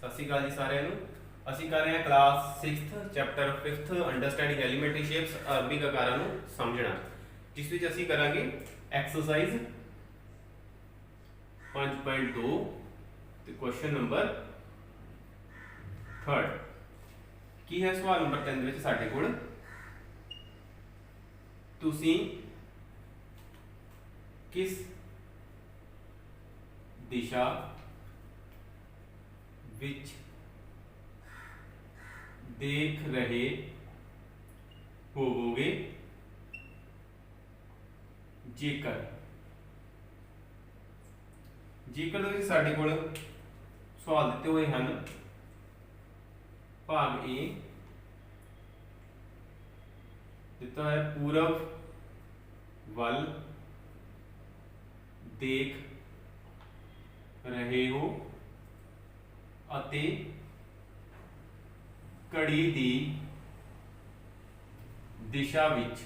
ਸਤਿ ਸ਼੍ਰੀ ਅਕਾਲ ਜੀ ਸਾਰਿਆਂ ਨੂੰ। ਅਸੀਂ ਕਰ ਰਹੇ ਹਾਂ class 6th chapter 5th understanding elementary shapes ਅਰਬਿਕ ਆਕਾਰਾਂ ਨੂੰ ਸਮਝਣਾ, ਜਿਸ ਵਿੱਚ ਅਸੀਂ ਕਰਾਂਗੇ ਐਕਸਰਸਾਈਜ਼ 5.2 ਤੇ ਕੁਐਸਚਨ ਨੰਬਰ 3rd। ਕੀ ਹੈ ਸਵਾਲ ਨੰਬਰ 3 ਵਿੱਚ ਸਾਡੇ ਕੋਲ, ਤੁਸੀਂ ਕਿਸ ਦਿਸ਼ਾ ਵਿੱਚ देख रहे होवोगे जेकर जेकर ਦੇ ਵਿੱਚ ਸਾਡੇ ਕੋਲ ਸਵਾਲ ਦਿੱਤੇ ਹੋਏ ਹਨ। ਭਾਗ A ਦਿੱਤਾ ਹੈ ਪੂਰਬ ਵੱਲ ਦੇਖ ਰਹੇ ਹੋ ਅਤੇ ਘੜੀ ਦੀ ਦਿਸ਼ਾ ਵਿੱਚ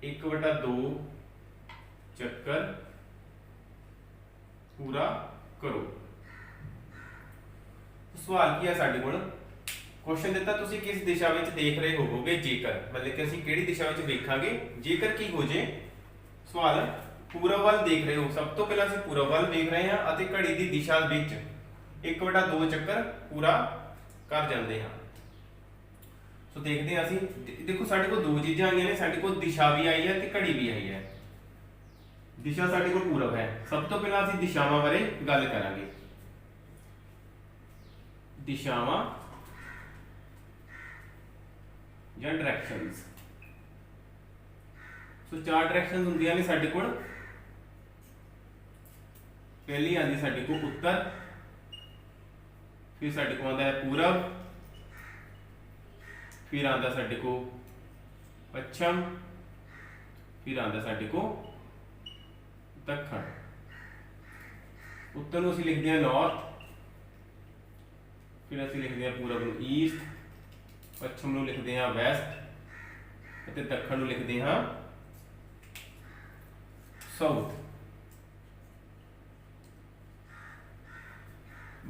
1/2 ਚੱਕਰ ਪੂਰਾ ਕਰੋ। ਸਵਾਲ ਕੀ ਹੈ ਸਾਡੇ ਕੋਲ, ਕੁਐਸਚਨ ਦਿੱਤਾ ਤੁਸੀਂ ਕਿਸ ਦਿਸ਼ਾ ਵਿੱਚ ਦੇਖ ਰਹੇ ਹੋਵੋਗੇ ਜੇਕਰ, ਮਤਲਬ ਕਿ ਅਸੀਂ ਕਿਹੜੀ ਦਿਸ਼ਾ ਵਿੱਚ ਵੇਖਾਂਗੇ ਜੇਕਰ ਕੀ ਹੋ ਜੇ। ਸਵਾਲ ਪੂਰਬ ਵੱਲ ਦੇਖ ਰਹੇ ਹੋ, ਸਭ ਤੋਂ ਪਹਿਲਾਂ ਅਸੀਂ ਪੂਰਬ ਵੱਲ ਵੇਖ ਰਹੇ ਹਾਂ ਅਤੇ ਘੜੀ ਦੀ ਦਿਸ਼ਾ ਵਿੱਚ 1/2 ਚੱਕਰ ਪੂਰਾ ਕਰ ਜਾਂਦੇ ਹਾਂ। ਸੋ ਦੇਖਦੇ ਹਾਂ ਅਸੀਂ, ਦੇਖੋ ਸਾਡੇ ਕੋਲ ਦੋ ਚੀਜ਼ਾਂ ਆਈਆਂ ਨੇ, ਸਾਡੇ ਕੋਲ ਦਿਸ਼ਾ ਵੀ ਆਈ ਹੈ ਤੇ ਘੜੀ ਵੀ ਆਈ ਹੈ। ਦਿਸ਼ਾ ਸਾਡੇ ਕੋਲ ਪੂਰਬ ਹੈ। ਸਭ ਤੋਂ ਪਹਿਲਾਂ ਅਸੀਂ ਦਿਸ਼ਾਵਾਂ ਬਾਰੇ ਗੱਲ ਕਰਾਂਗੇ। ਦਿਸ਼ਾਵਾਂ ਜਾਂ ਡਾਇਰੈਕਸ਼ਨਸ। ਸੋ ਚਾਰ ਡਾਇਰੈਕਸ਼ਨਸ ਹੁੰਦੀਆਂ ਨੇ ਸਾਡੇ ਕੋਲ। ਪਹਿਲੀ ਆਂਦੀ ਸਾਡੇ ਕੋਲ ਉੱਤਰ, फिर साढ़े को आता है पूरब, फिर आता साढ़े को पश्चिम, फिर आता साढ़े को दक्षिण। उत्तर को लिखते हैं नॉर्थ, फिर असं लिखते हैं पूरब को ईस्ट, पश्चिम को लिखते हैं वैस्ट, दक्षिण को लिखते हैं साउथ।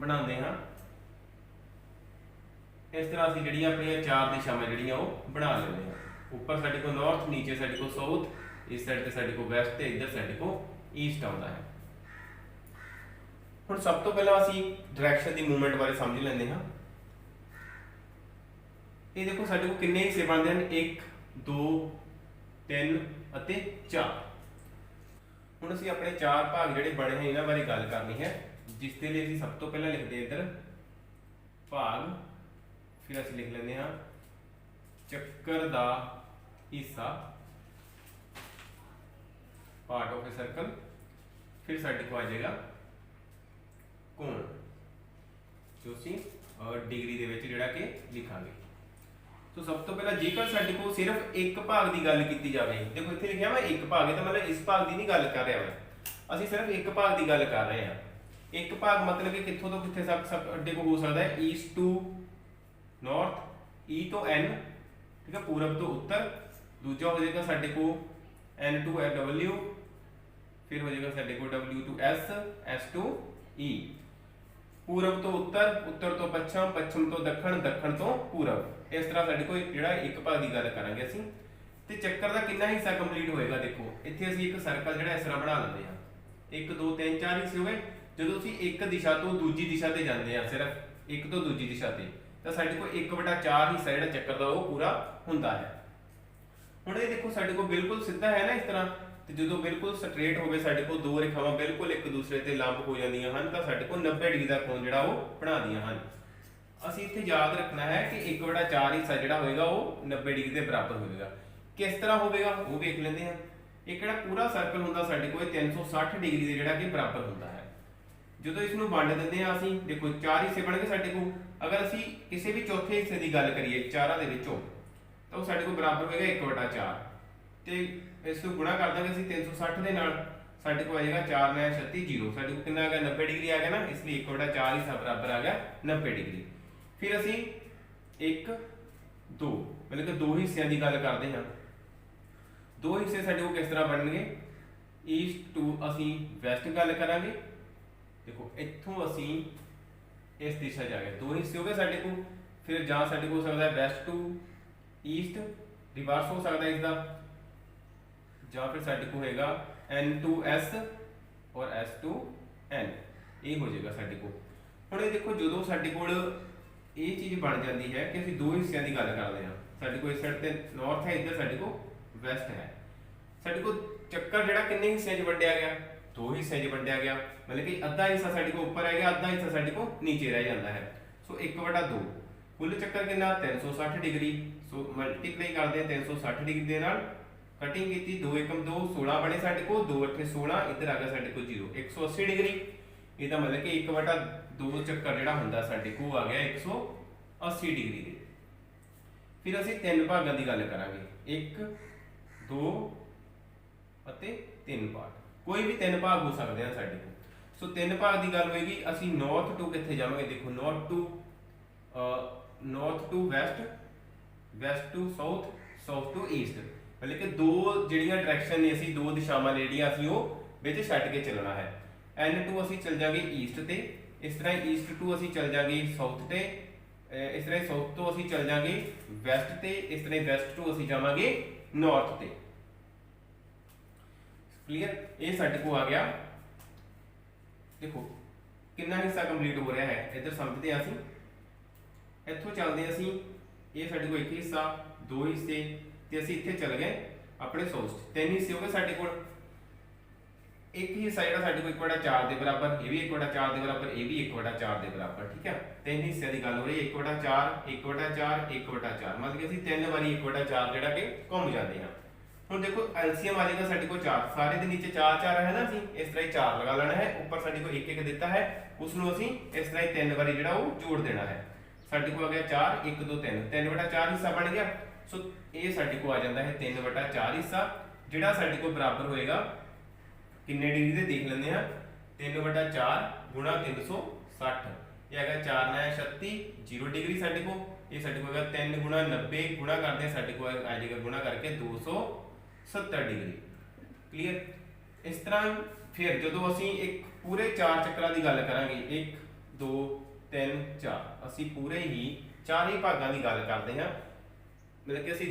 बनाते हैं इस तरह ਅਸੀਂ ਜਿਹੜੀਆਂ ਆਪਣੀਆਂ ਚਾਰ ਦਿਸ਼ਾਵਾਂ ਜਿਹੜੀਆਂ ਉਹ ਬਣਾ ਲੈਂਦੇ ਹਾਂ। ਉੱਪਰ ਸਾਡੇ ਕੋਲ ਨਾਰਥ, ਨੀਚੇ ਸਾਡੇ ਕੋਲ ਸਾਊਥ, ਇਸ ਸਾਈਡ ਤੇ ਸਾਡੇ ਕੋਲ ਵੈਸਟ ਤੇ ਇੱਧਰ ਸਾਡੇ ਕੋਲ ਈਸਟ ਆਉਂਦਾ ਹੈ। ਹੁਣ ਸਭ ਤੋਂ ਪਹਿਲਾਂ ਅਸੀਂ ਡਾਇਰੈਕਸ਼ਨ ਦੀ ਮੂਵਮੈਂਟ ਬਾਰੇ ਸਮਝ ਲੈਂਦੇ ਹਾਂ। ਇਹ ਦੇਖੋ ਸਾਡੇ ਕੋਲ ਕਿੰਨੇ ਹਿੱਸੇ ਬਣਦੇ ਹਨ, 1 2 3 ਅਤੇ 4। ਹੁਣ ਅਸੀਂ ਆਪਣੇ ਚਾਰ ਭਾਗ ਜਿਹੜੇ ਬਣੇ ਹਨ ਇਹਨਾਂ ਬਾਰੇ ਗੱਲ ਕਰਨੀ ਹੈ, ਜਿਸ ਦੇ ਲਈ ਅਸੀਂ ਸਭ ਤੋਂ ਪਹਿਲਾਂ ਲਿਖਦੇ ਹਾਂ ਇੱਧਰ ਭਾਗ, फिर असं लिख लेते हैं चक्कर दा हिस्सा, पार्ट ऑफ ए सर्कल। फिर साडे को आ जाएगा कोण, जो असीं डिग्री दे विच जिहड़ा कि लिखांगे। तो सब तो पहला जेकर साडे को सिर्फ एक भाग की गल की जाए, देखो इत्थे लिखिया वा एक भाग है, तो मतलब इस भाग की नहीं गल कर रहा मैं, असीं सिर्फ एक भाग की गल कर रहे हैं। एक भाग मतलब कि कित्थों तो कित्थे तक साडे को हो सकता है, ईस्ट टू नॉर्थ, ई तो एन, ठीक है, पूरब तो उत्तर। दूजा हो जाएगा साडे को एन टू डब्ल्यू, फिर हो जाएगा साडे को W to S, S to E. पूरब तो उत्तर, उत्तर तो पश्चिम, पश्चिम तो दक्षिण, दक्षिण तो पूरब। इस तरह साडे को जिहड़ा एक भाग की गल करांगे असीं। ते चक्कर दा कितना हिस्सा कंप्लीट होएगा, देखो इत्थे असीं एक सर्कल जिहड़ा इस तरह बना लैंदे हां। 1 2 3 4 हिस्से हो गए। जदों असीं एक दिशा तो दूजी दिशा ते जांदे हां, सिर्फ एक तो दूजी दिशा ते, तो साडे को 1/4 हिस्सा जिहड़ा चक्कर दा वो पूरा हुंदा है। हुण ये देखो साडे को बिल्कुल सीधा है ना इस तरह, ते जदों बिल्कुल स्ट्रेट होवे साडे को दो रेखावां बिल्कुल एक दूसरे ते लंब हो जांदियां हन, तां साडे को 90 डिग्री दा कोण जिहड़ा वो बनादियां हन। असीं इत्थे याद रखना है कि 1/4 हिस्सा जिहड़ा होएगा वो 90 डिग्री के बराबर होएगा। किस तरह होवेगा वो देख लेंदे हां। इह जिहड़ा पूरा सर्कल हुंदा साडे को 360 डिग्री दे जिहड़ा कि बराबर हुंदा है। जो इसनूं वंड दिंदे हां असीं, देखो 4 हिस्से बन गए साडे को। अगर असीं किसी भी चौथे हिस्से की गल करिए चारां दे विचों, तो वो साडे को बराबर होएगा 1/4, ते इस नूं गुणा कर दांगे असीं 360 दे नाल, साडे को आ जाएगा 4 9 36 0, साडे को कितना आ गया 90 डिग्री आ गया ना, इसलिए 1/4 हिस्सा बराबर आ गया 90 डिग्री। फिर असीं 1 2 मतलब कि दो हिस्सों की गल करते हैं। दो हिस्से साडे को किस तरह बनणगे, ईस्ट टू असीं वैस्ट गल करांगे, देखो इत्थों असी इस दिशा च आ गए, दो हिस्से हो गए साडे को। फिर जां साडे को हो सकदा है वैस्ट टू ईस्ट, रिवर्स हो सकता है इसका, जां फिर साडे को होएगा N टू S और S टू N, ये हो जाएगा साडे को। हुण ये देखो जदों साडे कोल ये चीज़ बन जाती है कि असीं दो हिस्सों की गल करते हैं, साडे को इस साइड ते नॉर्थ है, इधर साडे को वैस्ट है। साडे को चक्कर जिहड़ा किन्ने हिस्सों च वंडिया गया, दो हिस्सों च वंडिया गया, मतलब कि अद्धा हिस्सा साडे को उपर है गया, अद्धा हिस्सा साडे को नीचे रह जाता है। सो 1/2 कुल चक्कर कितना 360 डिग्री। सो मल्टीप्लाई करते हैं 360 डिग्री के नाल, कटिंग की 2 एकम 2 16 बने साडे को, 2 8 16, इधर आ गया साडे को 0 180 डिग्री। ਇਹਦਾ मतलब कि 1/2 ਚੱਕਰ ਜਿਹੜਾ ਹੁੰਦਾ ਸਾਡੇ ਕੋਲ ਆ ਗਿਆ 180 डिग्री ਦੇ। ਫਿਰ ਅਸੀਂ ਤਿੰਨ ਭਾਗਾਂ ਦੀ ਗੱਲ ਕਰਾਂਗੇ, 1 2 ਅਤੇ 3 ਭਾਗ, ਕੋਈ ਵੀ ਤਿੰਨ ਭਾਗ ਹੋ ਸਕਦੇ ਆ ਸਾਡੇ ਕੋਲ। ਸੋ ਤਿੰਨ ਭਾਗ ਦੀ ਗੱਲ ਹੋਏਗੀ, ਅਸੀਂ ਨਾਰਥ ਟੂ ਕਿੱਥੇ ਜਾਵਾਂਗੇ, ਦੇਖੋ north to west, west to south, south to east, मतलब कि दो ਜਿਹੜੀਆਂ ਡਾਇਰੈਕਸ਼ਨ ਨੇ ਅਸੀਂ ਦੋ ਦਿਸ਼ਾਵਾਂ ਜਿਹੜੀਆਂ ਅਸੀਂ ਉਹ ਵਿੱਚ ਛੱਡ ਕੇ ਚੱਲਣਾ ਹੈ। N टू ਅਸੀਂ चल जाएंगे ईस्ट ਤੇ, इस तरह ईस्ट टू ਅਸੀਂ चल जाएंगे साउथ ਤੇ, इस तरह साउथ ਤੋਂ ਅਸੀਂ चल जाएंगे वैस्ट ਤੇ, इस तरह वैस्ट टू ਅਸੀਂ ਜਾਵਾਂਗੇ नॉर्थ ਤੇ। क्लियर, ਇਹ ਸਾਡੇ को आ गया। देखो कितना हिस्सा कंप्लीट हो रहा है, इधर समझते हैं ਅਸੀਂ, ਇੱਥੋਂ ਚੱਲਦੇ ਅਸੀਂ, ਇਹ ਸਾਡੇ को एक हिस्सा, दो हिस्से ਤੇ ਅਸੀਂ ਇੱਥੇ ਚੱਲ ਗਏ ਆਪਣੇ ਸਾਊਥ, ਤਿੰਨ ਹਿੱਸੇ ਹੋ ਗਏ ਸਾਡੇ ਕੋਲ। एक ही हिस्सा जो साडे को 1/4 के बराबर, ये भी 1/4 के बराबर, ये भी 1/4 के बराबर, ठीक है। तीन हिस्से की गल हो रही है, 1/4 1/4 1/4, मतलब कि असीं तीन बारी 1/4 जिहड़ा कि घूम जाते हैं। हुण देखो एलसीएम आ जाएगा साडे को 4, सारे दे नीचे 4 4 है ना, असीं इस तरह 4 लगा लेना है, ऊपर साडे को 1 1 दिता है, उसनूं असीं इस तरह तीन बारी जिहड़ा वो जोड़ देना है। साडे को आ गया 4 1 2 3, 3/4 हिस्सा बन गया। सो ये साडे को आ जाता है 3/4 हिस्सा, जिहड़ा साडे को बराबर होएगा किन्ने डिग्री दे देख लेंगे हैं, 3/4 गुणा 360, ये है 4 9 36 0 डिग्री साडे को, ये साडे को 3 गुणा 90 गुणा करते हैं साडे को आ जाएगा गुणा करके 270 डिग्री। क्लियर, इस तरह फिर जो असी एक पूरे 4 चक्करां की गल करांगे, 1 2 3 4, असी पूरे ही 4 ही भागों की गल करते हैं, मतलब कि असी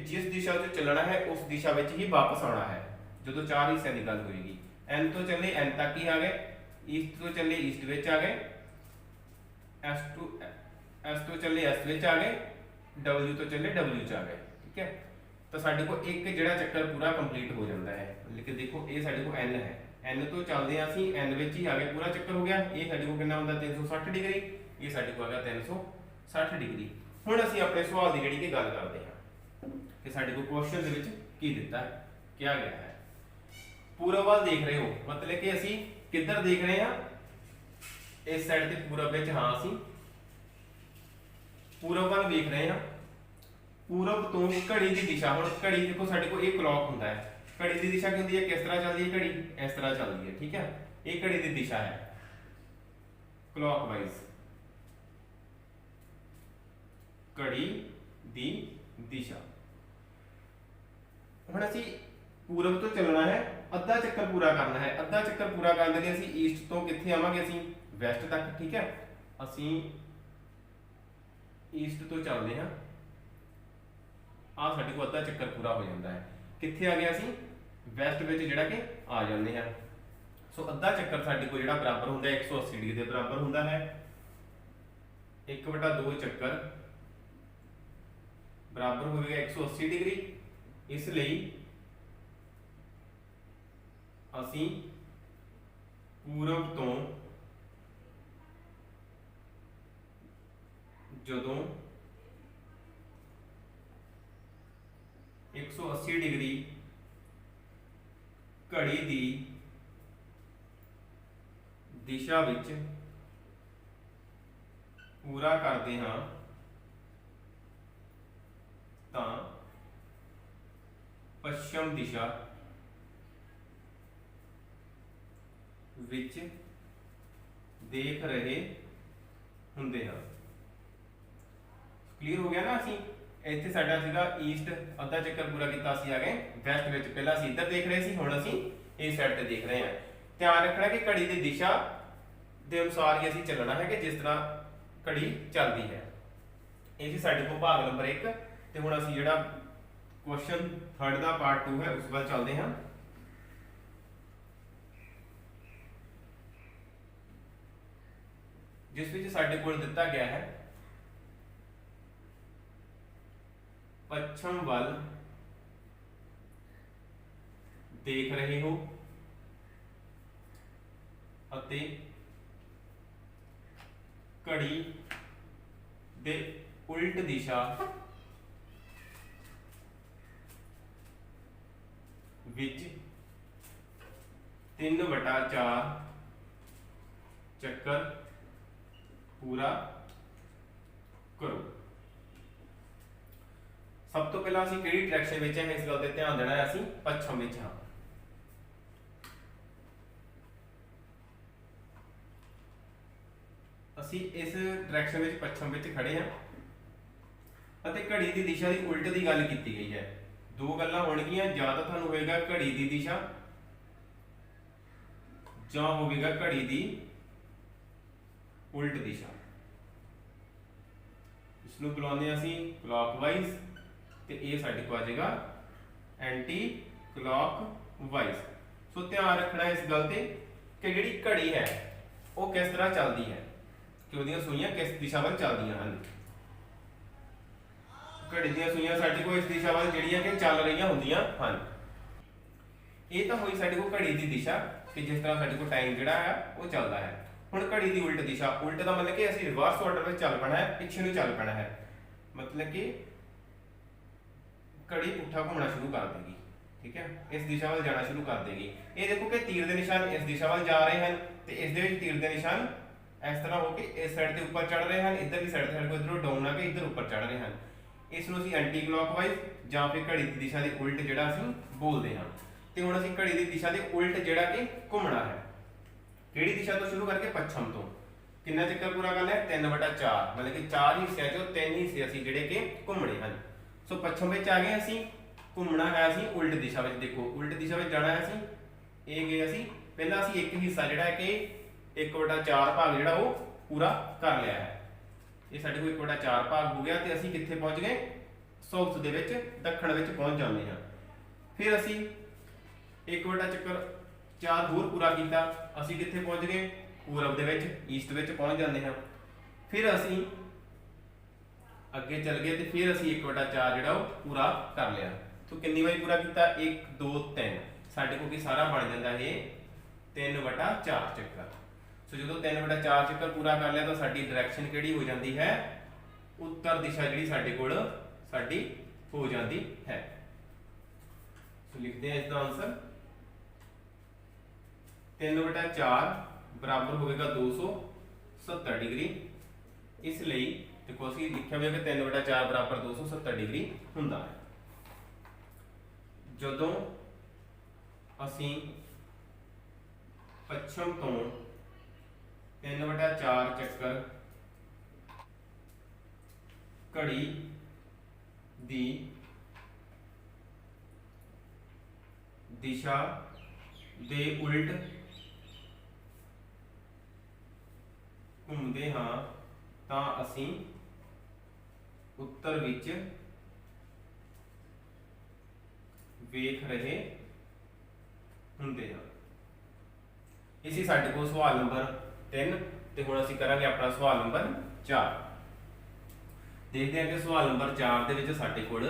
जिस दिशा से चलना है उस दिशा में ही वापस आना है जो 4 हिस्सों की गल होएगी। N तो चले N तक ही आ गए, ईस्ट तो चले ईस्ट विच आ गए, S तो चले S विच आ गए, W तो चले W च आ गए, ठीक है। तो साडे को एक जिहड़ा चक्कर पूरा कंप्लीट हो जाता है, लेकिन देखो ये साडे को N है, N तो चलते हैं असीं N विच ही आ गए, पूरा चक्कर हो गया। ये साडे को कितना हुंदा 360 डिग्री, ये साडे को आ गया 360 डिग्री। हुण असीं अपने सवाल की जिहड़ी कि गल करते हैं कि साडे को क्वेश्चन दे विच की दिता है, क्या गया है। पूरब वाल देख रहे हो, मतलब कि असी किधर देख रहे हैं, इस साइड ते पूरब विच, हाँ असी पूरब वाल देख रहे हैं। पूरब तो घड़ी की दिशा, हुण घड़ी देखो साडे को एक क्लॉक हुंदा है, घड़ी की दिशा की होंदी है, किस तरह चलती है घड़ी, इस तरह चलती है, ठीक है। ये घड़ी की दिशा है क्लॉकवाइज, घड़ी दी दिशा। हुण असी पूरब तो चलना है, अद्धा चक्कर पूरा करना है, अद्धा चक्कर पूरा करने के लिए असी ईस्ट तो कित्थे आवांगे, असी वैस्ट तक, ठीक है। असी ईस्ट तो चलते हैं, आ साडे को अद्धा चक्कर पूरा हो जाता है, कित्थे आ गया असी वैस्ट विच जिहड़ा कि आ जाते हैं। सो अद्धा चक्कर साडे को जिहड़ा बराबर हुंदा है 180 डिग्री के बराबर हुंदा है। 1/2 चक्कर बराबर होगा 180 डिग्री, इसलिए असी पूरब तो जदों 180 डिग्री घड़ी की दिशा विच पूरा करते हाँ तां पश्चिम दिशा विच देख रहे हुंदे हैं। क्लियर हो गया ना। असी इत्थे साडा सीगा ईस्ट अद्धा चक्कर पूरा किया, असी आ गए वैस्ट विच, पहला असी इधर देख रहे सी, हुण असी इस साइड ते देख रहे हैं। ध्यान रखना कि घड़ी की दिशा ਦੇ ਅਨੁਸਾਰ ਹੀ ਅਸੀਂ ਚੱਲਣਾ ਹੈ ਕਿ ਜਿਸ ਤਰ੍ਹਾਂ ਘੜੀ ਚੱਲਦੀ ਹੈ। ਇਹ ਸੀ ਸਾਡੇ ਕੋਲ ਭਾਗ ਨੰਬਰ 1 ਤੇ ਹੁਣ ਅਸੀਂ ਜਿਹੜਾ ਕੁਐਸਚਨ ਥਰਡ ਦਾ ਪਾਰਟ 2 ਹੈ ਉਸ ਵੱਲ ਚੱਲਦੇ ਹਾਂ। ਜਿਸ ਵਿੱਚ ਸਾਡੇ ਕੋਲ ਦਿੱਤਾ ਗਿਆ ਹੈ ਪੱਛਮ ਵੱਲ ਦੇਖ ਰਹੇ ਹੋ ਅਤੇ ਘੜੀ ਦੇ ਉਲਟ ਦਿਸ਼ਾ ਵਿੱਚ 3/4 ਚੱਕਰ पूरा करो। सब तो पहला ਅਸੀਂ ਕਿਹੜੀ ਡਾਇਰੈਕਸ਼ਨ ਵਿੱਚ ਹੈ ਇਸ ਗੱਲ ਤੇ ਧਿਆਨ ਦੇਣਾ ਹੈ। ਅਸੀਂ ਪੱਛਮ ਵਿੱਚ ਹਾਂ। ਅਸੀਂ ਇਸ ਡਾਇਰੈਕਸ਼ਨ ਵਿੱਚ ਪੱਛਮ ਵਿੱਚ ਖੜੇ ਹਾਂ ਅਤੇ ਘੜੀ ਦੀ ਦਿਸ਼ਾ ਦੀ ਉਲਟ ਦੀ ਗੱਲ ਕੀਤੀ ਗਈ ਹੈ। ਦੋ ਗੱਲਾਂ ਹੋਣਗੀਆਂ, ਜਾਂ ਤਾਂ ਤੁਹਾਨੂੰ ਹੋਏਗਾ ਘੜੀ ਦੀ ਦਿਸ਼ਾ ਜਾਂ ਹੋਵੇਗਾ ਘੜੀ ਦੀ उल्ट दिशा। इसनूं बुलाने असीं क्लॉकवाइज ते ये साडे को आ जाएगा एंटी क्लॉकवाइज। सो ध्यान रखना इस गल ते कि जिहड़ी घड़ी है वो किस तरह चलती है कि उहदियां सूइयां किस दिशा वल चलदियां हन। घड़ी दीयां सूइयां साडे को इस दिशा वल जिहड़ियां कि चल रहीआं हुंदियां हन। ये तो हुई साडे को घड़ी दी दिशा कि जिस तरह साडे को टाइम जिहड़ा है वो चलता है। ਹੁਣ ਘੜੀ ਦੀ ਉਲਟ ਦਿਸ਼ਾ, ਉਲਟ ਦਾ ਮਤਲਬ ਕਿ ਅਸੀਂ ਰਿਵਰਸ ਆਰਡਰ ਵਿੱਚ ਚੱਲ ਪੈਣਾ ਹੈ, ਪਿੱਛੇ ਨੂੰ ਚੱਲ ਪੈਣਾ ਹੈ। ਮਤਲਬ ਕਿ ਘੜੀ ਪੁੱਠਾ ਘੁੰਮਣਾ ਸ਼ੁਰੂ ਕਰ ਦੇਗੀ। ਠੀਕ ਹੈ, ਇਸ ਦਿਸ਼ਾ ਵੱਲ ਜਾਣਾ ਸ਼ੁਰੂ ਕਰ ਦੇਗੀ। ਇਹ ਦੇਖੋ ਕਿ ਤੀਰ ਦੇ ਨਿਸ਼ਾਨ ਇਸ ਦਿਸ਼ਾ ਵੱਲ ਜਾ ਰਹੇ ਹਨ ਤੇ ਇਸ ਦੇ ਵਿੱਚ ਤੀਰ ਦੇ ਨਿਸ਼ਾਨ ਇਸ ਤਰ੍ਹਾਂ ਹੋ ਕੇ ਇਸ ਸਾਈਡ ਤੇ ਉੱਪਰ ਚੜ ਰਹੇ ਹਨ, ਇੱਧਰਲੀ ਸਾਈਡ ਤੇ ਸਾਡੇ ਕੋਲ ਇੱਧਰੋਂ ਡਾਊਨ ਆ ਕੇ ਇੱਧਰ ਉੱਪਰ ਚੜ ਰਹੇ ਹਨ। ਇਸ ਨੂੰ ਅਸੀਂ ਐਂਟੀ ਕਲੌਕਵਾਈਜ਼ ਜਾਂ ਫਿਰ ਘੜੀ ਦੀ ਦਿਸ਼ਾ ਦੇ ਉਲਟ ਜਿਹੜਾ ਅਸੀਂ ਬੋਲਦੇ ਹਾਂ। ਤੇ ਹੁਣ ਅਸੀਂ ਘੜੀ ਦੀ ਦਿਸ਼ਾ ਦੇ ਉਲਟ ਜਿਹੜਾ ਕਿ ਘੁੰਮਣਾ ਹੈ। ਕਿਹੜੀ ਦਿਸ਼ਾ ਤੋਂ ਸ਼ੁਰੂ ਕਰਕੇ ਪੱਛਮ ਤੋਂ। ਕਿੰਨਾ ਚੱਕਰ ਪੂਰਾ ਕਰਨਾ ਹੈ 3/4, ਮਤਲਬ ਕਿ 4 ਹਿੱਸਿਆਂ ਚੋਂ 3 ਹਿੱਸੇ ਅਸੀਂ ਜਿਹੜੇ ਕਿ ਘੁੰਮਣੇ ਹਨ। ਸੋ ਪੱਛਮ ਵਿੱਚ ਆ ਗਏ ਅਸੀਂ, ਘੁੰਮਣਾ ਹੈ ਅਸੀਂ ਉਲਟ ਦਿਸ਼ਾ ਵਿੱਚ। ਦੇਖੋ ਉਲਟ ਦਿਸ਼ਾ ਵਿੱਚ ਜਾਣਾ ਹੈ ਅਸੀਂ, ਇਹ ਗਏ ਅਸੀਂ ਪਹਿਲਾਂ ਅਸੀਂ ਇੱਕ ਹਿੱਸਾ ਜਿਹੜਾ ਹੈ ਕਿ 1/4 ਭਾਗ ਜਿਹੜਾ ਉਹ ਪੂਰਾ ਕਰ ਲਿਆ ਹੈ। ਇਹ ਸਾਡੇ ਕੋਲ 1/4 ਭਾਗ ਹੋ ਗਿਆ ਤੇ ਅਸੀਂ ਕਿੱਥੇ ਪਹੁੰਚ ਗਏ ਸਾਊਥ ਦੇ ਵਿੱਚ, ਦੱਖਣ ਵਿੱਚ ਪਹੁੰਚ ਜਾਂਦੇ ਹਾਂ। ਫਿਰ ਅਸੀਂ 1/4 ਹੋਰ ਪੂਰਾ ਕੀਤਾ, ਅਸੀਂ ਕਿੱਥੇ ਪਹੁੰਚ ਗਏ ਪੂਰਬ ਦੇ ਵਿੱਚ, ਈਸਟ ਵਿੱਚ ਪਹੁੰਚ ਜਾਂਦੇ ਹਾਂ। ਫਿਰ ਅਸੀਂ ਅੱਗੇ ਚੱਲ ਗਏ ਤੇ ਫਿਰ ਅਸੀਂ 1/4 ਜਿਹੜਾ ਉਹ ਪੂਰਾ ਕਰ ਲਿਆ। तो कितनी बारी पूरा किया 1 2 3 साडे को सारा बन जाता है 3/4 चक्कर। सो जो 3/4 चक्कर पूरा कर लिया तो साडी डायरेक्शन किहड़ी हो जाती है उत्तर दिशा जिहड़ी साडे कोल साडी हो जाती है। सो लिखते हैं इसका आंसर 3/4 बराबर होगा 270 डिग्री। इसलिए देखो असीं लिखा हुआ कि 3/4 बराबर 270 डिग्री हुंदा है। जदों असीं पश्चिम तो 3/4 चक्कर घड़ी दी दिशा दे उल्ट घूमते हाँ तां असीं उत्तर विच वेख रहे हुंदे हां। इसी साडे कोल सवाल नंबर 3 ते हुण असीं करांगे अपना सवाल नंबर 4। देखते हैं कि सवाल नंबर 4 दे विच साडे कोल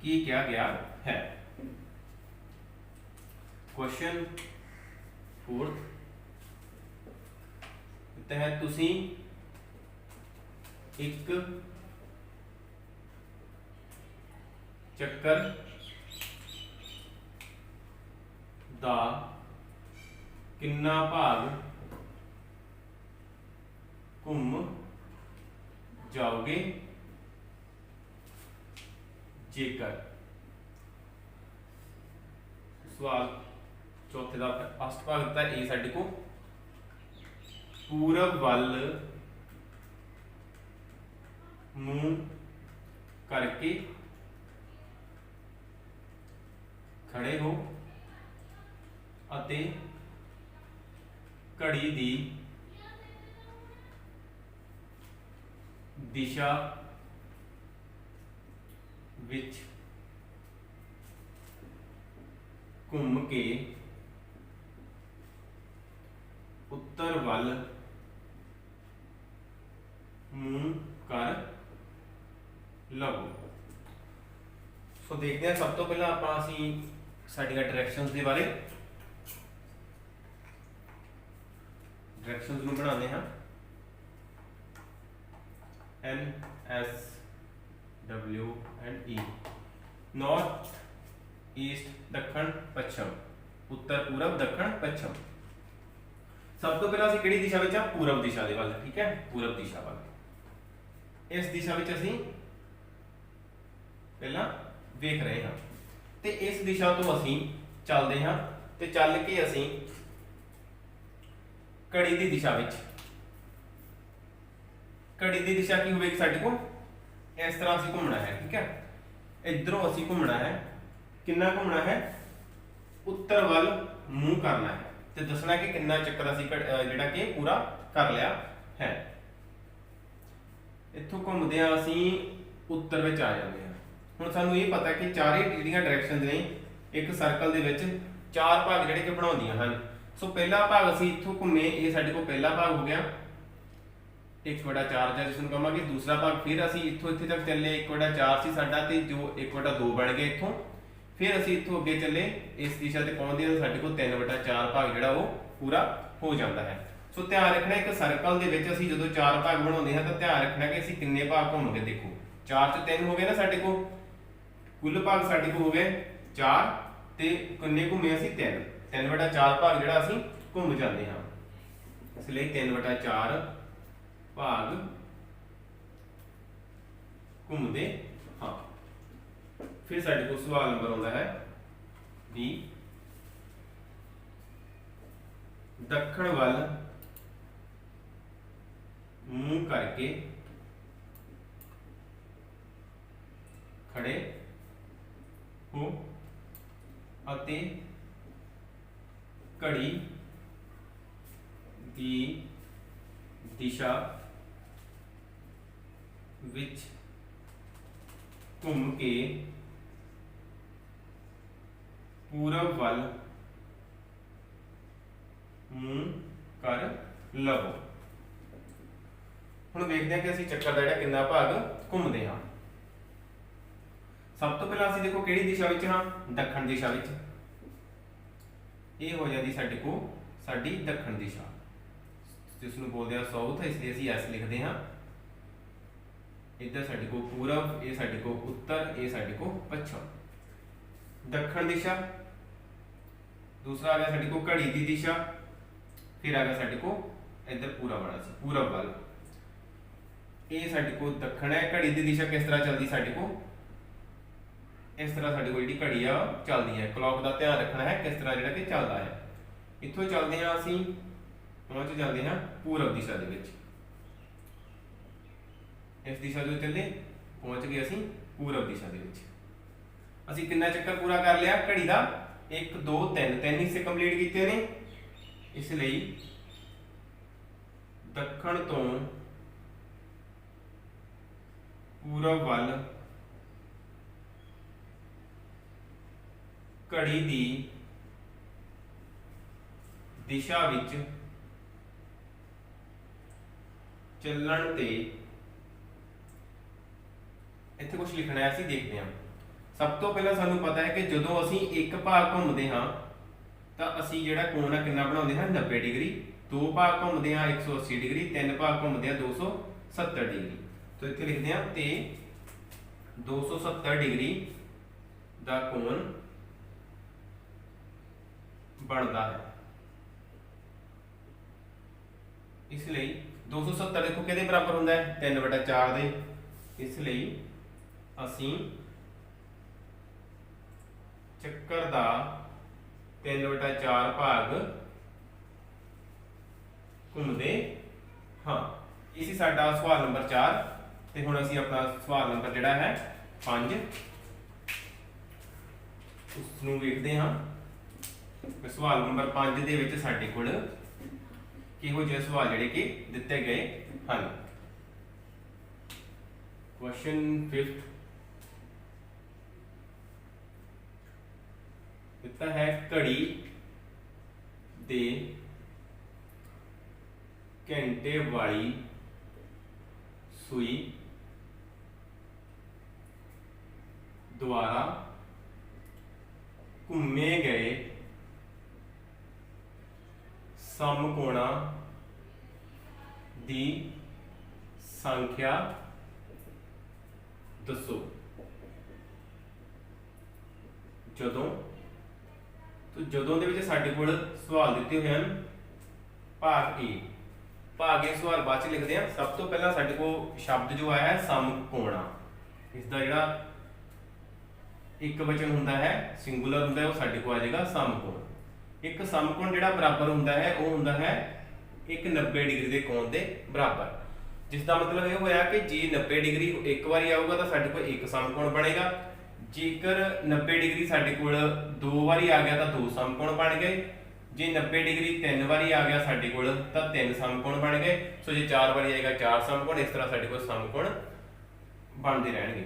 की क्या गया है। क्वेश्चन 4 है तुसीं एक चक्कर दा किन्ना भाग घूम जाओगे जेकर। सवाल चौथे का फर्स्ट भाग दिता है साडे को पूरब वल मुंह करके खड़े हो अते घड़ी दी दिशा विच घूम के उत्तर वल मूंह कर लवो। सो देखते हैं सब तो पहला आपां असीं साडीआं डायरैक्शनस के बारे डायरैक्शनस नूं बनाने हाँ N S W and E। North east दक्षिण पश्चिम उत्तर पूरब दक्षिण पश्चिम। सब तो पहला असीं किहड़ी दिशा विच आ पूरब दिशा दे वल ठीक है पूरब दिशा वल इस दिशा विच असीं पहला वेख रहे हाँ ते इस दिशा तो असीं चलदे हाँ ते चल के असीं घड़ी दी दिशा विच घड़ी दी दिशा की होगी साडे को इस तरह असीं घूमना है ठीक है इधरों असीं घूमना है कितना घूमना है उत्तर वल मूंह करना है ते दसना कि कितना चक्कर असीं जिहड़ा कि पूरा कर लिया है। इत्थों घूमदे आ असीं उत्तर विच आ जांदे हां। हुण सानूं ये पता कि चारे जिहड़ियां डायरैक्शनस ने एक सर्कल दे विच चार भाग जिहड़े कि बनाउंदियां हन। सो पहला भाग असीं इत्थों घूमे ये साडे कोल पहला भाग हो गया 1/4 जिसनूं कहांगे। दूसरा भाग फिर असीं इत्थों इत्थे तक चले 1/4 सी साडा ते जो 1/2 बन गया इत्थों फिर असीं इत्थों अगे चले इस दिशा ते पहुंचदे हां साडे कोल 3/4 भाग जिहड़ा वो पूरा हो जाता है। सो ध्यान रखना एक सर्कल दे विच असीं जदों 4 भाग बनाउंदे हां तां ध्यान रखना कि असीं किन्ने भाग घुम गए। देखो 4 च 3 हो गए ना साडे कोल कुल भाग साडे कोल हो गए 4 ते किन्ने घुमे असीं 3/4 भाग जिहड़ा असीं घुम जांदे हां इसलिए 3/4 भाग घूमते हाँ। फिर साडे को सवाल नंबर आता है बी दक्षिण वल मुंह करके खड़े हो अते घड़ी दी दिशा विच घूम के पूरब वल मूंह कर लवो। हुण देखते हैं कि असीं चक्कर दा जिहड़ा कितना भाग घूमदे हां। सब तो पहला असीं देखो किहड़ी दिशा विच हां दक्षिण दिशा विच ये हो जाती साडे को साडी दक्षिण दिशा जिसनूं बोलदे आ साउथ इसलिए असीं एस लिखदे हां। इधर साडे को पूरब ये साडे को उत्तर ये साडे को पश्चिम। दक्षिण दिशा दूसरा आ गया साडे को घड़ी दी दिशा फिर आ गया साडे को इधर पूरब वाला सी पूरब वाल ये साडे को दक्षिण है। घड़ी दी दिशा किस तरह चलदी साडे को इस तरह साडे को जिहड़ी घड़ी आ चलदी है। क्लॉक का ध्यान रखना है किस तरह जिहड़ा कि चलदा है। इत्थों चलदे हां असीं पहुंच जाते हैं पूरब दिशा दे विच इस दिशा जो चले पहुंच गए असीं पूरब दिशा दे विच। असीं कितना चक्कर पूरा कर लिया घड़ी दा 1 2 3 हिस्से कंप्लीट कीते ने इसलिए दक्षिण तो पूरब वल घड़ी दी दिशा विच चलण ते इत्थे कुछ लिखना है असीं देखते हैं। सब तो पहला सानू पता है कि जदों असीं एक भाग घूमदे हां तां असीं जिहड़ा कोण आ कितना बनाउंदे हां 90 डिग्री। दो भाग घूमदे हां 180 डिग्री तीन भाग घूमदे हां 270 डिग्री। तो इत्थे लिखदे हां ते 270 डिग्री दा कोण बनता है। इसलिए 270 देखो किहदे बराबर हुंदा है 3/4 दे। इसलिए असीं चक्कर दा 3/4 भाग घूमदे हाँ। इसी साडा सवाल नंबर 4 ते हुण असीं अपना सवाल नंबर जिहड़ा है 5 उसनूं वेखदे हां। सवाल नंबर 5 दे विच साडे कोल किहो जिहे सवाल जिहड़े कि दिते गए हैं। क्वेश्चन 5 दिता है घड़ी दे घंटे वाली सूई द्वारा घूमे गए समकोणा दी संख्या दसो। जदों तो जदों दे विच साडे कोल सवाल दिते हुए हैं भाग ए। भाग ए सवाल बाद च लिखते हैं। सब तो पहला साडे को शब्द जो आया है समकोणा, इसका जिहड़ा एक वचन हुंदा है सिंगुलर हुंदा है वो साडे को आ जाएगा समकोण। एक समकोण जिहड़ा बराबर हुंदा है वो हुंदा है एक 90 डिग्री के कोण के बराबर, जिसका मतलब यह होया कि जे 90 डिग्री एक बार आऊगा तो साडे कोल एक समकोण बनेगा, जेकर 90 डिग्री साडे कोल दो बारी आ गया तो दो समकोण बन गए, जे 90 डिग्री तीन बारी आ गया साडे कोल तो तीन समकोण बन गए। सो जे चार बारी आएगा चार समकोण, इस तरह साडे कोल समकोण बनते रहेंगे।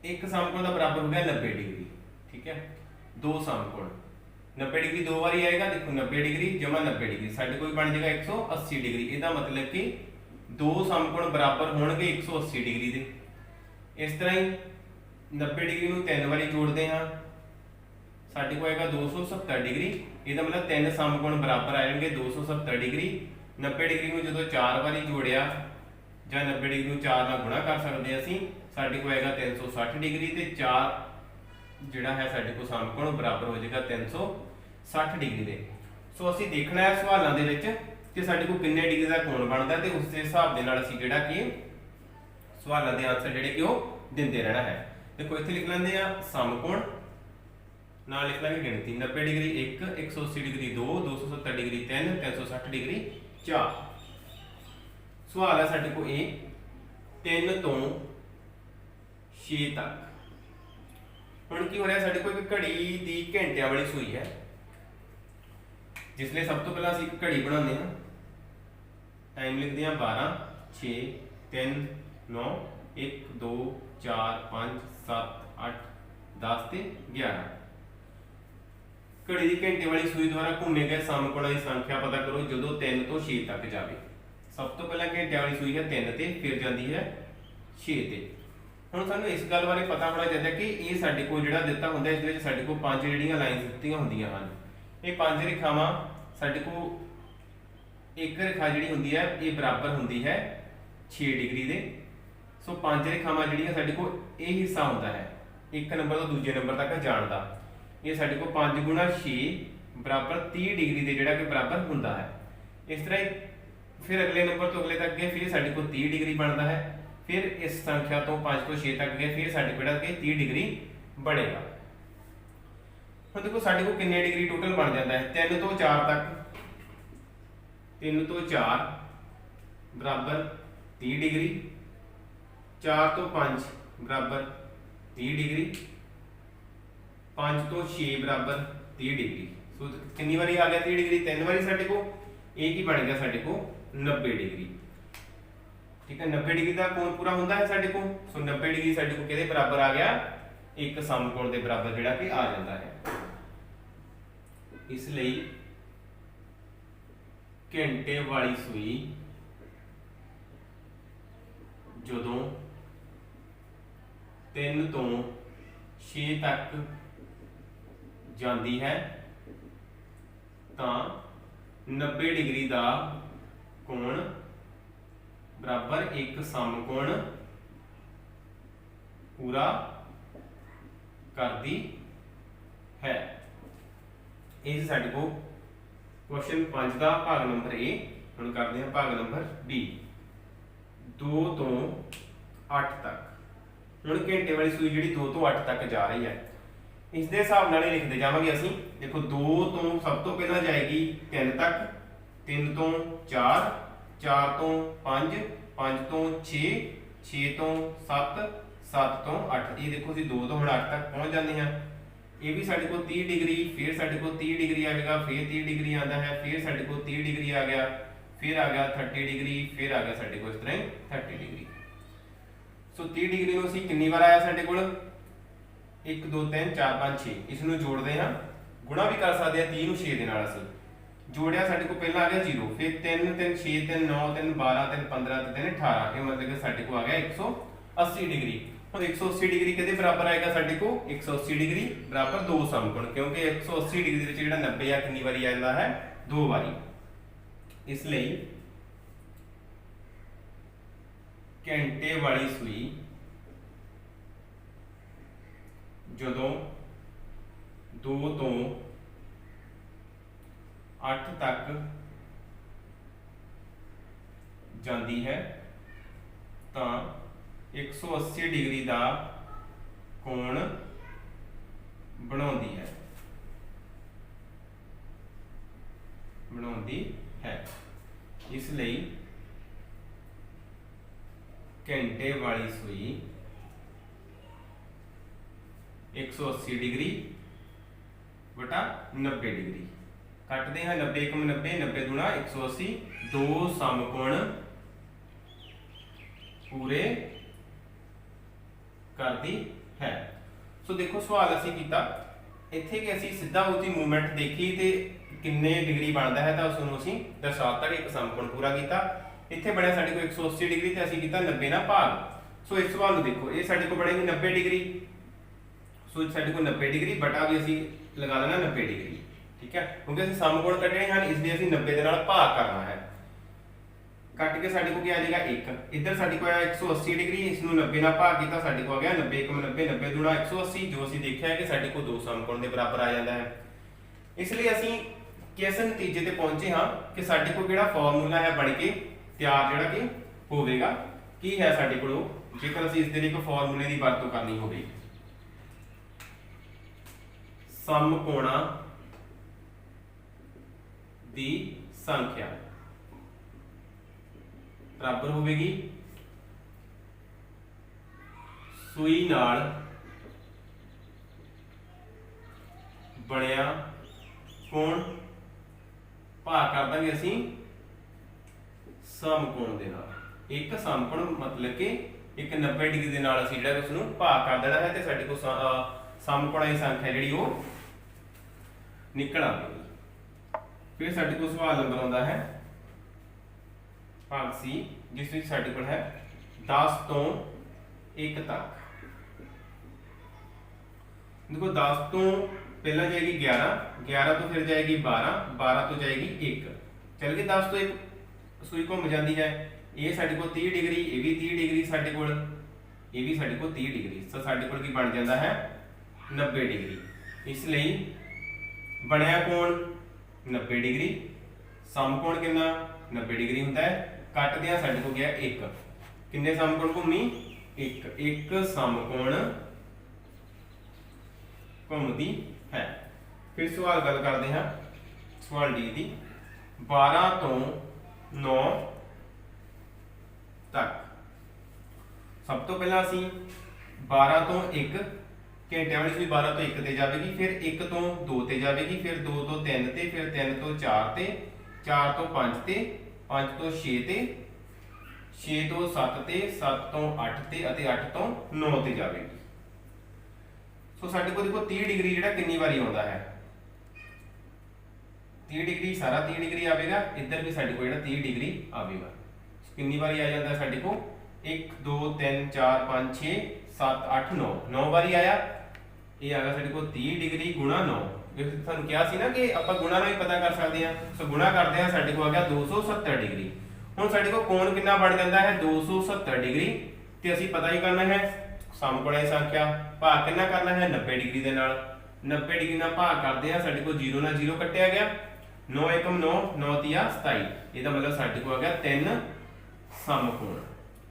एक समकोण का बराबर हो गया 90 डिग्री, ठीक है। दो समकोण 90 डिग्री दो बारी आएगा, देखो 90 डिग्री जमा 90 डिग्री साडे कोल बन जाएगा 180 डिग्री। इसका मतलब कि दो समकोण बराबर होणगे 180 डिग्री के। इस तरह ही 90 डिग्री नूं तीन बारी जोड़ते हैं साडे को आएगा 270 डिग्री। इसका मतलब तीन समकोण बराबर आएंगे 270 डिग्री। 90 डिग्री नूं जदों चार बारी जोड़िया जां 90 डिग्री नूं चार नाल गुणा कर सकते हैं असीं, साडे को आएगा 360 डिग्री ते चार जिहड़ा है साडे को समकोण बराबर हो जाएगा 360 डिग्री दे। सो असीं देखना है सवालों दे विच कि साडे को किन्ने डिग्री का कोण बनदा ते उस दे हिसाब दे नाल असीं जिहड़ा कि सवालों दे आंसर जिहड़े कि ओह दिंदे रहना है। देखो इत्थे लिख लैंदे आ समकोण, नाल लिख लांगे गिणती 90 डिग्री 1, 180 डिग्री 2, 270 डिग्री 3, 360 डिग्री 4। सवाल है साडे को ए 3 तो 6 तक। हुण की हो रहा है साडे को एक घड़ी दी घंटियां वाली सूई है, जिसलिए सब तो पहला असीं एक घड़ी बनाते हैं। टाइम लिखते हैं 12, 6, 3, 9, 1, 2, 4, 5, 7, 8, 10 ते 11। घड़ी दी घंटे वाली सूई द्वारा घूमे गए समकोणां दी संख्या पता करो जदों 3 तो 6 तक जाए। सब तो पहला घंटे वाली सूई है 3 ते, फिर जाती है 6 ते। हुण सानूं इस गल बारे पता होना चाहिए कि ये साडे कोल जिहड़ा दित्ता हुंदा इस विच साडे कोल 5 जिहड़ियां लाइन्स दित्तियां हुंदियां हन। ये 5 रेखावां साडे कोल एक रेखा जिहड़ी हुंदी है ये बराबर हुंदी है 6 डिग्री दे। सो 5 रेखावां जिहड़ियां साडे कोल ये हिस्सा हुंदा है एक नंबर तो दूजे नंबर तक जाण दा। ये साडे कोल 5 गुणा 6 बराबर 30 डिग्री दे जिहड़ा कि बराबर हुंदा है। इस तरह फिर अगले नंबर तो अगले तक गए फिर साडे कोल 30 डिग्री बनता है। फिर इस संख्या तो 5 तो 6 तक गए फिर साडे कोल 30 डिग्री बनेगा। हुण देखो साडे कोल कितने डिग्री टोटल बन जाता है 3 तो 4 तक। 3 तो 4 बराबर 30 डिग्री, 4 तो 5 बराबर 30 डिग्री, 5 तो 6 बराबर 30 डिग्री। सो कितनी बारी आ गया 30 डिग्री 3 बारी साडे को। एक ही बन गया साडे को 90 डिग्री, ठीक है। 90 डिग्री का कोण पूरा होंदा है साडे को। सो 90 डिग्री साडे को किहदे बराबर आ गया एक समकोण के बराबर जिहड़ा कि आ जाता है। इसलिए घंटे वाली सूई जदों 3 तो 6 तक जाती है तो 90 डिग्री का कोण बराबर एक समकोण पूरा करती है। इस साडे को क्वेश्चन 5 का भाग नंबर ए। हुण करते हैं भाग नंबर बी 2 तो 8 तक। हुण घंटे वाली सूई जिहड़ी 2 तो 8 तक जा रही है इस दे हिसाब नाल ही लिखते जावांगे असीं। देखो 2 तो सब तो पहला जाएगी 3 तक, 3 तो 4, 4 तो 5, 5 तो 6, 6 तो 7, 7 तो 8। ये देखो असीं 2 तो हुण 8 तक पहुंच जाते हैं। ये भी साढ़े को 30 डिग्री, फिर साढ़े को 30 डिग्री आएगा, फिर 30 डिग्री आता है, फिर साढ़े को 30 डिग्री आ गया, फिर आ गया 30 डिग्री, फिर आ गया साढ़े को इस तरह 30 डिग्री। सो 30 डिग्री में असीं कितनी बार आया साढ़े को 1 2 3 4 5 6, इसनूं जोड़ते हैं, गुणा भी कर सकते हैं 30 ਨੂੰ 6 ਦੇ ਨਾਲ। ਅਸੀਂ जोड़िया साढ़े को पहला आ गया 0, फिर 3 3 6 3 9 3 12 3 15 3 18, ये मतलब कि साढ़े को आ गया 180 डिग्री। 180 डिग्री के बराबर आएगा साढ़े को 180 डिग्री बराबर 2 समकोण, क्योंकि 180 डिग्री ਦੇ ਵਿੱਚ ਜਿਹੜਾ 90 ਆ ਕਿੰਨੀ ਵਾਰੀ ਆਉਂਦਾ ਹੈ 2 ਵਾਰੀ। ਇਸ ਲਈ ਘੰਟੇ ਵਾਲੀ ਸੂਈ ਜਦੋਂ 2 ਤੋਂ 8 ਤੱਕ ਜਾਂਦੀ ਹੈ ਤਾਂ 180 डिग्री का कोण बनाती है। इसलिए घंटे वाली सूई 180 डिग्री बटा 90 डिग्री, कटते हैं 90 कम 90, 90 दूना 180, 2 समकोण पूरे करती है। सो देखो सवाल असी कीता इत्थे कि असी सीधा उसकी मूवमेंट देखी तो किन्ने डिग्री बनता है, तो उसनूं असी दर्शाता कि एक समकोण पूरा किया। इत्थे बनया साडे को 180 डिग्री तो असी कीता 90 ना भाग। सो इस सवाल देखो ये साडे को बनेगी 90 डिग्री, सो साडे को 90 डिग्री बटा भी असी लगा लेना 90 डिग्री, ठीक है, क्योंकि असी समकोण कटने हैं इसलिए असी 90 दे नाल भाग करना है। कट के साडे को क्या आ जाएगा 1, इधर साडे को आया 180 डिग्री, इसनूं 90 नाल भाग कीता साडे को आ गया 90 कम 90, 90 दूना 180, जो असीं देखिया है कि साडे को 2 समकोण दे बराबर आ जाता है। इसलिए असीं किस नतीजे ते पहुंचे हाँ कि साडे को जिहड़ा फार्मूला है बन के तैयार जिहड़ा कि होवेगा की है साडे कोल, जेकर असीं इस दे लई फार्मूले की वरतों करनी होवे। समकोणां दी संख्या बराबर होगी सूई नाल बनया कोण भाग कर देंगे असी समकोण दे नाल। एक समकोण मतलब कि एक 90 डिग्री दे नाल असी जिहड़ा उसनूं भाग कर देना है ते साडे को समकोणां दी संख्या जिहड़ी वो निकल आवेगी। फिर साडे को सवाल नंबर आउंदा है भाग सी, जिस विच साडे कोल है 10 तो 1 तक। देखो 10 तो पहला जाएगी 11, 11 तो फिर जाएगी 12, 12 तो जाएगी 1, चल गई 10 तो 1 सूई घूम जाती है। ये साडे को 30 डिग्री, ये भी 30 डिग्री साडे कोल, ये भी साडे को 30 डिग्री, सो साडे कोल की बन जाता है 90 डिग्री। इसलिए बनया कोण 90 डिग्री, समकोण कितना 90 डिग्री होता है। कट दिया साडे को गया 1, किन्ने समकोण घूमी 1, 1 समकोण घूमती है। फिर सवाल गल करते हैं सवाल डी की, 12 तो 9 तक। सब तो पहला असी 12 तो 1 घंटे वाली सूई 12 तो 1 ते जाएगी, फिर 1 तो 2 ते जाएगी, फिर 2 तो 3 ते, फिर 3 तो 4 ते, 4 तो 5 ते, 5 तो 6 ते, 6 तो 7 ते, 7 तो 8 ते, 8 तो 9 ते जाएगी। सो साडे को देखो 30 डिग्री जिहड़ा कितनी बारी आउंदा है 30 डिग्री, सारा 30 डिग्री आवेगा, इधर भी साडे को जिहड़ा 30 डिग्री आवेगा। कितनी बारी आ जाता है साडे को 1 2 3 4 5 6 7 8 9, 9 बारी आया। ये आ गया साडे को 30 डिग्री गुणा 9, ਤੁਹਾਨੂੰ ਕਿਹਾ ਸੀ ਨਾ ਕਿ ਆਪਾਂ ਗੁਣਾ ਨਾਲ ਹੀ ਪਤਾ ਕਰ ਸਕਦੇ ਹਾਂ। ਸੋ ਗੁਣਾ ਕਰਦੇ ਹਾਂ ਸਾਡੇ ਕੋਲ ਆ ਗਿਆ 270 डिग्री। ਹੁਣ ਸਾਡੇ ਕੋਲ ਕੋਣ ਕਿੰਨਾ ਬਣ ਜਾਂਦਾ ਹੈ 270 डिग्री, ਤੇ ਅਸੀਂ ਪਤਾ ਹੀ ਕਰਨਾ ਹੈ ਸਮਕੋਣਾਂ ਦੀ ਸੰਖਿਆ, ਭਾਗ ਕਿੰਨਾ ਕਰਨਾ ਹੈ 90 डिग्री ਦੇ ਨਾਲ। 90 डिग्री ਨਾਲ ਭਾਗ ਕਰਦੇ ਹਾਂ ਸਾਡੇ ਕੋਲ 0 ਨਾਲ 0 ਕੱਟਿਆ ਗਿਆ, 9 एकम 9, 9 तिया 27, ਇਹਦਾ ਮਤਲਬ ਸਾਡੇ ਕੋਲ ਆ ਗਿਆ 3 ਸਮਕੋਣ।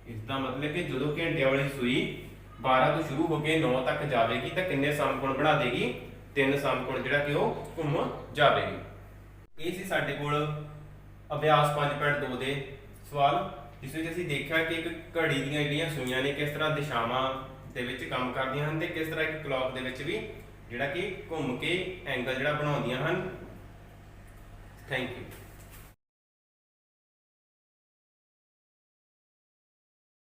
ਇਸ ਦਾ ਮਤਲਬ ਕਿ ਜਦੋਂ ਘੰਟਿਆਂ ਵਾਲੀ ਸੂਈ 12 ਤੋਂ ਸ਼ੁਰੂ ਹੋ ਕੇ 9 ਤੱਕ ਜਾਵੇਗੀ ਤਾਂ ਕਿੰਨੇ ਸਮਕੋਣ ਬਣਾ ਦੇਗੀ 3 ਸਮਕੋਣ ਜਿਹੜਾ ਕਿ ਉਹ ਘੁੰਮ ਜਾਵੇਗੀ। ਇਹ ਸੀ ਸਾਡੇ ਕੋਲ ਅਭਿਆਸ 5.2 ਦੇ ਸਵਾਲ, ਜਿਸ ਵਿੱਚ ਅਸੀਂ ਦੇਖਿਆ ਕਿ ਇੱਕ ਘੜੀ ਦੀਆਂ ਜਿਹੜੀਆਂ ਸੂਈਆਂ ਨੇ ਕਿਸ ਤਰ੍ਹਾਂ ਦਿਸ਼ਾਵਾਂ ਦੇ ਵਿੱਚ ਕੰਮ ਕਰਦੀਆਂ ਹਨ ਤੇ ਕਿਸ ਤਰ੍ਹਾਂ ਇੱਕ ਕਲੌਕ ਦੇ ਵਿੱਚ ਵੀ ਜਿਹੜਾ ਕਿ ਘੁੰਮ ਕੇ ਐਂਗਲ ਜਿਹੜਾ ਬਣਾਉਂਦੀਆਂ ਹਨ। Thank you.